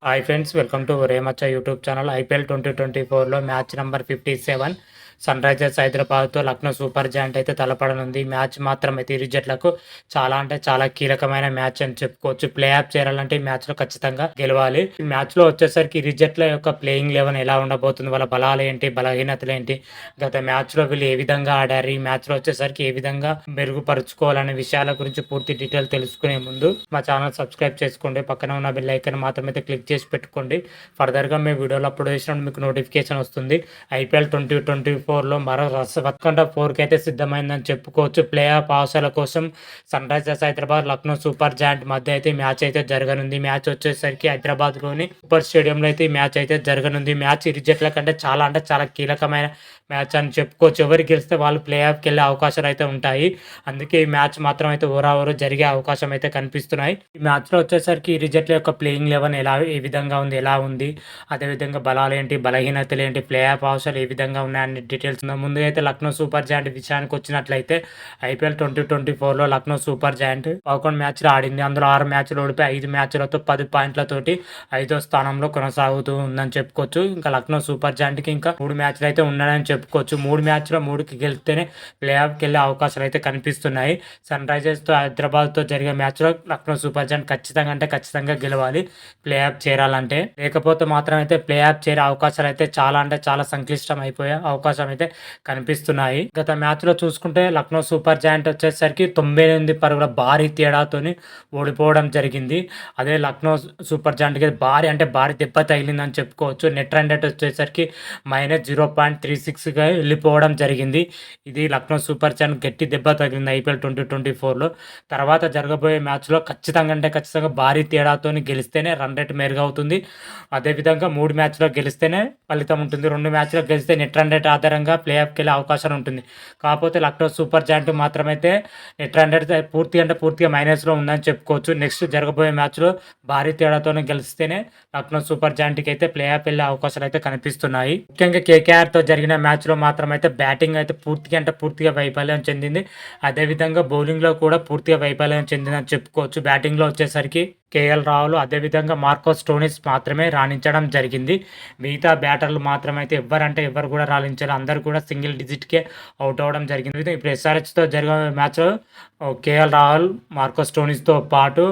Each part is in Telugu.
Hi friends, welcome to Remaccha YouTube channel. IPL 2024లో మ్యాచ్ నెంబర్ 57 సన్ రైజర్స్ హైదరాబాద్తో లక్నో సూపర్ జాయింట్ అయితే తలపడనుంది. మ్యాచ్ మాత్రం అయితే ఇరు జట్లకు చాలా అంటే చాలా కీలకమైన మ్యాచ్ అని చెప్పుకోవచ్చు. ప్లే ఆఫ్ చేరాలంటే ఈ మ్యాచ్లో ఖచ్చితంగా గెలవాలి. ఈ మ్యాచ్లో వచ్చేసరికి ఇరు జట్ల యొక్క ప్లేయింగ్ లెవెన్ ఎలా ఉండబోతుంది, వాళ్ళ బలాలు ఏంటి, బలహీనతలు ఏంటి, గత మ్యాచ్లో వీళ్ళు ఏ విధంగా ఆడారు, ఈ మ్యాచ్లో వచ్చేసరికి ఏ విధంగా మెరుగుపరుచుకోవాలనే విషయాల గురించి పూర్తి డీటెయిల్ తెలుసుకునే ముందు మా ఛానల్ సబ్స్క్రైబ్ చేసుకోండి. పక్కన ఉన్న బెల్ ఐకాన్ మాత్రం అయితే క్లిక్ చేసి పెట్టుకోండి. ఫర్దర్గా మేము వీడియోలో అప్లోడ్ చేసినప్పుడు మీకు నోటిఫికేషన్ వస్తుంది. ఐపీఎల్ 2024లో మరో రసవత్కంఠ 4కి అయితే సిద్ధమైందని చెప్పుకోవచ్చు. ప్లే ఆఫ్ అవసరాల కోసం Sunrisers Hyderabad Lucknow super giant మధ్య అయితే మ్యాచ్ అయితే జరగనుంది. మ్యాచ్ వచ్చేసరికి హైదరాబాద్లోని సూపర్ స్టేడియంలో అయితే ఈ మ్యాచ్ అయితే జరగనుంది. మ్యాచ్ ఇరు జట్ల కంటే చాలా అంటే చాలా కీలకమైన మ్యాచ్ అని చెప్పుకోవచ్చు. ఎవరు గెలిస్తే వాళ్ళు ప్లే ఆఫ్కి వెళ్ళే అవకాశాలు అయితే ఉంటాయి. అందుకే ఈ మ్యాచ్ మాత్రం అయితే ఓవర్ జరిగే అవకాశం అయితే కనిపిస్తున్నాయి. ఈ మ్యాచ్లో వచ్చేసరికి ఇరు జట్ల యొక్క ప్లేయింగ్ లెవెన్ ఏ విధంగా ఉంది, ఎలా ఉంది, అదేవిధంగా బలాలు ఏంటి, బలహీనతలు ఏంటి, ప్లే ఆఫ్ అవసరాలు ఏ విధంగా ఉన్నాయని డీటెయిల్స్ ముందుగా అయితే లక్నో సూపర్ జాయింట్ విషయానికి వచ్చినట్లయితే ఐపీఎల్ 2024లో లక్నో సూపర్ జాయింట్ 11 మ్యాచ్లు ఆడింది. అందులో 6 మ్యాచ్లు ఓడిపోయి 5 మ్యాచ్లతో 10 పాయింట్లతోటి 5వ స్థానంలో కొనసాగుతూ ఉందని చెప్పుకోవచ్చు. ఇంకా లక్నో సూపర్ జాయింట్కి ఇంకా 3 మ్యాచ్లు అయితే ఉన్నాయని చెప్పుకోవచ్చు. 3 మ్యాచ్లో 3కి గెలిస్తేనే ప్లే ఆఫ్కి వెళ్ళే అవకాశాలు అయితే కనిపిస్తున్నాయి. సన్ రైజర్స్తో హైదరాబాద్తో జరిగే మ్యాచ్లో లక్నో సూపర్ జాయింట్ ఖచ్చితంగా అంటే ఖచ్చితంగా గెలవాలి ప్లే ఆఫ్ చేరాలంటే. లేకపోతే మాత్రం అయితే ప్లే ఆఫ్ చేరే అవకాశాలు అయితే చాలా అంటే చాలా సంక్లిష్టం అయిపోయే అవకాశం అయితే కనిపిస్తున్నాయి. గత మ్యాచ్లో చూసుకుంటే లక్నో సూపర్ జాయింట్ వచ్చేసరికి 98 పరుగుల భారీ తేడాతోని ఓడిపోవడం జరిగింది. అదే లక్నో సూపర్ జాయింట్కి భారీ దెబ్బ తగిలిందని చెప్పుకోవచ్చు. నెట్ రన్ రేట్ వచ్చేసరికి -0.36గా వెళ్ళిపోవడం జరిగింది. ఇది లక్నో సూపర్ జాయింట్ గట్టి దెబ్బ తగిలింది ఐపీఎల్ 2024లో. తర్వాత జరగబోయే మ్యాచ్లో ఖచ్చితంగా అంటే ఖచ్చితంగా భారీ తేడాతోని గెలిస్తేనే రన్ రేట్ మెరుగవుతుంది. అదేవిధంగా 3 మ్యాచ్లో గెలిస్తేనే ఫలితం ఉంటుంది. 2 మ్యాచ్లో గెలిస్తే నెట్ రన్ రేట్ ఆధారంగా ప్లే ఆఫ్కి వెళ్ళే అవకాశం ఉంటుంది. కాకపోతే లక్నో సూపర్ జాయింట్ మాత్రమైతే నెట్ రన్ రేట్ పూర్తిగా మైనస్లో ఉందని చెప్పుకోవచ్చు. నెక్స్ట్ జరగబోయే మ్యాచ్లో భారీ తేడాతోనే గెలిస్తేనే లక్నో సూపర్ జాయింట్కి అయితే ప్లే ఆఫ్ వెళ్ళే అవకాశాలు అయితే కనిపిస్తున్నాయి. ముఖ్యంగా కేకేఆర్తో జరిగిన మ్యాచ్లో మాత్రమైతే బ్యాటింగ్ అయితే పూర్తిగా వైఫల్యం చెందింది. అదేవిధంగా బౌలింగ్లో కూడా పూర్తిగా వైఫల్యం చెందిందని చెప్పుకోవచ్చు. బ్యాటింగ్లో వచ్చేసరికి కేఎల్ రాహుల్ అదేవిధంగా మార్కో స్టోనిస్ మాత్రమే రాణించడం జరిగింది. మిగతా బ్యాటర్లు మాత్రమైతే ఎవరు కూడా రాణించారు. అందరూ కూడా సింగిల్ డిజిట్కే అవుట్ అవ్వడం జరిగింది. ఇప్పుడు ఎస్ఆర్హెచ్తో జరిగే మ్యాచ్లో కేఎల్ రాహుల్, మార్కో స్టోనిస్తో పాటు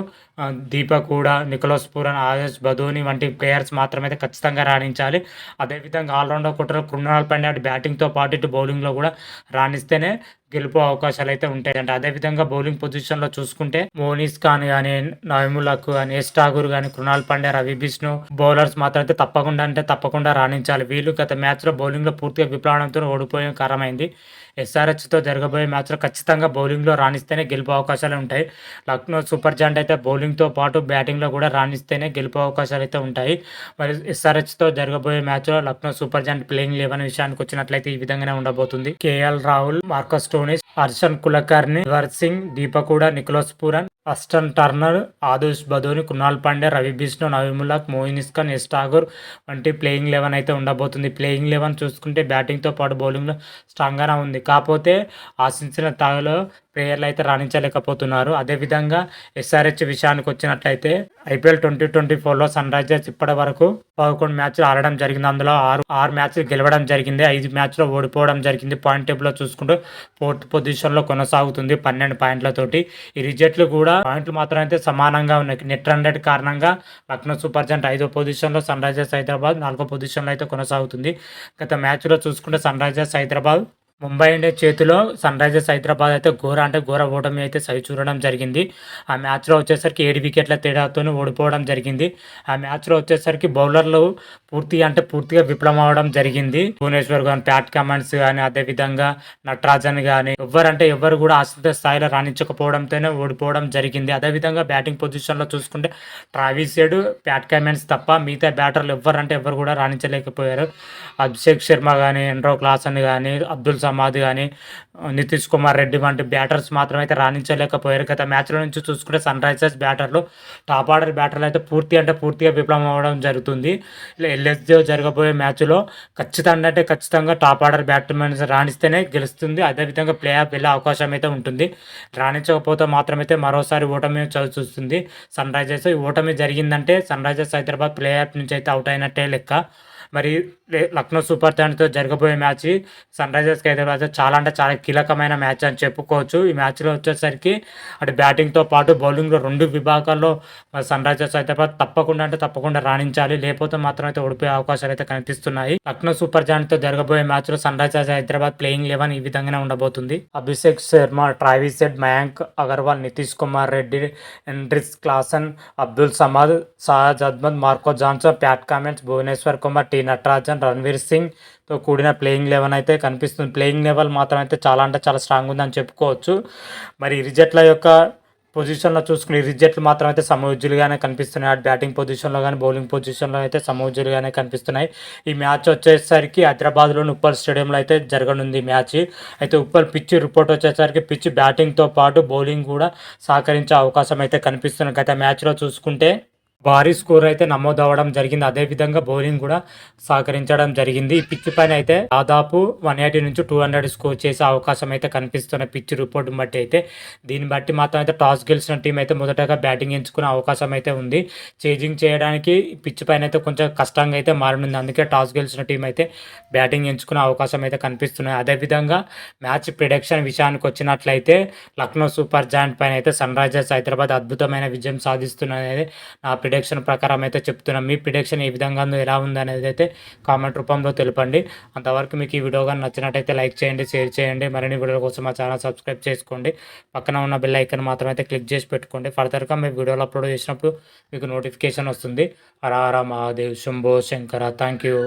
దీపక్ హూడా, నికోలస్ పూరన్, ఆయుష్ బదోని వంటి ప్లేయర్స్ మాత్రమైతే ఖచ్చితంగా రాణించాలి. అదేవిధంగా ఆల్రౌండర్ కొట్టర్ కృణాల్ పాండ్యా అటు బ్యాటింగ్తో పాటు ఇటు బౌలింగ్లో కూడా రాణిస్తేనే గెలుపు అవకాశాలు అయితే ఉంటాయి. అంటే అదేవిధంగా బౌలింగ్ పొజిషన్లో చూసుకుంటే మోనిస్ ఖాన్ కానీ, నవీములక్ కానీ, ఎస్ ఠాగూర్ కానీ, కృణాల్ పాండ్యా, రవి బిష్ణు బౌలర్స్ మాత్రం అయితే తప్పకుండా రాణించాలి. వీళ్ళు గత మ్యాచ్లో బౌలింగ్లో పూర్తిగా విప్లవంతో ఓడిపోయే కారణమైంది. ఎస్ఆర్హెచ్తో జరగబోయే మ్యాచ్లో ఖచ్చితంగా బౌలింగ్లో రాణిస్తేనే గెలుపు అవకాశాలు ఉంటాయి. లక్నో సూపర్ జాయింట్ అయితే బౌలింగ్తో పాటు బ్యాటింగ్లో కూడా రాణిస్తేనే గెలుపు అవకాశాలు అయితే ఉంటాయి. మరి ఎస్ఆర్హెచ్తో జరగబోయే మ్యాచ్లో లక్నో సూపర్ జాయింట్ ప్లేయింగ్ 11 విషయానికి వచ్చినట్లయితే ఈ విధంగానే ఉండబోతుంది. KL Rahul, Marcus Stoinis, Arshin Kulkarni, Yudhvir Singh, Deepak Hooda, Nicholas Pooran, Ashton Turner, Ayush Badoni, Krunal Pandya, Ravi Bishnoi, Naveen ul Haq, Mohsin Khan, Yash Thakur వంటి ప్లేయింగ్ 11 అయితే ఉండబోతుంది. ప్లేయింగ్ 11 చూసుకుంటే బ్యాటింగ్తో పాటు బౌలింగ్లో స్ట్రాంగ్గానే ఉంది. కాకపోతే ఆశించిన స్థాయిలో ప్లేయర్లు అయితే రాణించలేకపోతున్నారు. అదేవిధంగా ఎస్ఆర్హెచ్ విషయానికి వచ్చినట్లయితే ఐపీఎల్ 2024లో సన్ రైజర్స్ ఇప్పటి వరకు 11 మ్యాచ్లు ఆడడం జరిగింది. అందులో 6 మ్యాచ్లు గెలవడం జరిగింది, 5 మ్యాచ్లో ఓడిపోవడం జరిగింది. పాయింట్ టేబుల్లో చూసుకుంటూ 4th పొజిషన్లో కొనసాగుతుంది 12 పాయింట్లతోటి. ఈ రిజల్ట్లు కూడా పాయింట్లు మాత్రం అయితే సమానంగా ఉన్నాయి. నెట్ రన్ రేట్ కారణంగా లక్నో సూపర్ జాయింట్ 5వ పొజిషన్లో, సన్ రైజర్స్ హైదరాబాద్ 4వ పొజిషన్లో అయితే కొనసాగుతుంది. గత మ్యాచ్లో చూసుకుంటే Sunrisers Hyderabad Mumbai Indians చేతిలో సన్ రైజర్స్ హైదరాబాద్ అయితే ఘోర ఓటమి అయితే సవి చూడడం జరిగింది. ఆ మ్యాచ్లో వచ్చేసరికి 7 వికెట్ల తేడాతో ఓడిపోవడం జరిగింది. ఆ మ్యాచ్లో వచ్చేసరికి బౌలర్లు పూర్తిగా విఫలం అవడం జరిగింది. భువనేశ్వర్ కానీ, ప్యాట్ కమిన్స్ కానీ, అదేవిధంగా నటరాజన్ కానీ ఎవరు కూడా ఆశిత స్థాయిలో రాణించకపోవడంతోనే ఓడిపోవడం జరిగింది. అదేవిధంగా బ్యాటింగ్ పొజిషన్లో చూసుకుంటే ట్రావిస్ హెడ్, ప్యాట్ కమిన్స్ తప్ప మిగతా బ్యాటర్లు ఎవరు కూడా రాణించలేకపోయారు. అభిషేక్ శర్మ కానీ, ఎన్రో క్లాసన్ కానీ, అబ్దుల్ సమాద్ కానీ నితీష్ కుమార్ రెడ్డి వంటి బ్యాటర్స్ మాత్రం అయితే రాణించలేకపోయారు. గత మ్యాచ్ల నుంచి చూసుకుంటే సన్ రైజర్స్ బ్యాటర్లు టాప్ ఆర్డర్ బ్యాటర్లు అయితే పూర్తిగా విఫలం అవ్వడం జరుగుతుంది. ఎల్ఎస్జీ జరగబోయే మ్యాచ్లో ఖచ్చితంగా టాప్ ఆర్డర్ బ్యాట్స్మెన్స్ రాణిస్తేనే గెలుస్తుంది. అదేవిధంగా ప్లే ఆఫ్ వెళ్ళే అవకాశం అయితే ఉంటుంది. రాణించకపోతే మాత్రమైతే మరోసారి ఓటమి చవి చూస్తుంది సన్ రైజర్స్. ఈ ఓటమి జరిగిందంటే Sunrisers Hyderabad play off నుంచి అయితే అవుట్ అయినట్టే లెక్క. మరి లక్నో సూపర్ జాయింట్తో జరగబోయే మ్యాచ్ సన్ రైజర్స్కి హైదరాబాద్ చాలా కీలకమైన మ్యాచ్ అని చెప్పుకోవచ్చు. ఈ మ్యాచ్లో వచ్చేసరికి అటు బ్యాటింగ్తో పాటు బౌలింగ్లో 2 విభాగాల్లో సన్ రైజర్స్ హైదరాబాద్ తప్పకుండా రాణించాలి. లేకపోతే మాత్రం అయితే ఓడిపోయే అవకాశాలు అయితే కనిపిస్తున్నాయి. లక్నో సూపర్ జాయింట్తో జరగబోయే మ్యాచ్లో సన్ రైజర్స్ హైదరాబాద్ ప్లేయింగ్ 11 ఈ విధంగానే ఉండబోతుంది. Abhishek Sharma, Travis Head, Mayank Agarwal, Nitish Kumar Reddy, Heinrich Klaasen, Abdul Samad, షాజ్ Ahmed, Marco Jansen, Pat Cummins, Bhuvneshwar Kumar, T Natarajan, Ranvir సింగ్తో కూడిన ప్లేయింగ్ 11 అయితే కనిపిస్తుంది. ప్లేయింగ్ లెవెల్ మాత్రం అయితే చాలా స్ట్రాంగ్ ఉందని చెప్పుకోవచ్చు. మరి ఇరు జట్ల యొక్క పొజిషన్లో చూసుకుని ఇరు జట్లు మాత్రం అయితే సమవుజ్జులుగానే కనిపిస్తున్నాయి. అటు బ్యాటింగ్ పొజిషన్లో కానీ బౌలింగ్ పొజిషన్లో అయితే సమవుజ్జులుగానే కనిపిస్తున్నాయి. ఈ మ్యాచ్ వచ్చేసరికి హైదరాబాద్లోని ఉప్పల్ స్టేడియంలో అయితే జరగనుంది మ్యాచ్. అయితే ఉప్పల్ పిచ్ రిపోర్ట్ వచ్చేసరికి పిచ్ బ్యాటింగ్తో పాటు బౌలింగ్ కూడా సహకరించే అవకాశం అయితే కనిపిస్తుంది. గత మ్యాచ్లో చూసుకుంటే భారీ స్కోర్ అయితే నమోదవడం జరిగింది. అదేవిధంగా బౌలింగ్ కూడా సహకరించడం జరిగింది. ఈ పిచ్ పైన అయితే దాదాపు 180 నుంచి 200 స్కోర్ చేసే అవకాశం అయితే కనిపిస్తున్న పిచ్ రిపోర్ట్ని బట్టి అయితే. దీన్ని బట్టి మాత్రం అయితే టాస్ గెలిచిన టీం అయితే మొదటగా బ్యాటింగ్ ఎంచుకునే అవకాశం అయితే ఉంది. చేజింగ్ చేయడానికి పిచ్ పైన అయితే కొంచెం కష్టంగా అయితే మారనుంది. అందుకే టాస్ గెలిచిన టీం అయితే బ్యాటింగ్ ఎంచుకునే అవకాశం అయితే కనిపిస్తున్నాయి. అదేవిధంగా మ్యాచ్ ప్రిడిక్షన్ విషయానికి వచ్చినట్లయితే లక్నో సూపర్ జాయింట్ పైన అయితే సన్ రైజర్స్ హైదరాబాద్ అద్భుతమైన విజయం సాధిస్తున్నది నా ప్రిడిక్షన్ ప్రకారం అయితే చెప్తున్నాం. మీ ప్రిడిక్షన్ ఏ విధంగా ఉందో, ఎలా ఉంది అనేది అయితే కామెంట్ రూపంలో తెలపండి. అంతవరకు మీకు ఈ వీడియో కానీ నచ్చినట్టయితే లైక్ చేయండి, షేర్ చేయండి. మరిన్ని వీడియోల కోసం మా ఛానల్ సబ్స్క్రైబ్ చేసుకోండి. పక్కన ఉన్న బెల్ ఐకాన్ మాత్రం అయితే క్లిక్ చేసి పెట్టుకోండి. ఫర్దర్గా మేము వీడియోలు అప్లోడ్ చేసినప్పుడు మీకు నోటిఫికేషన్ వస్తుంది. హర హర మహాదేవ్, శంభో శంకర. Thank you.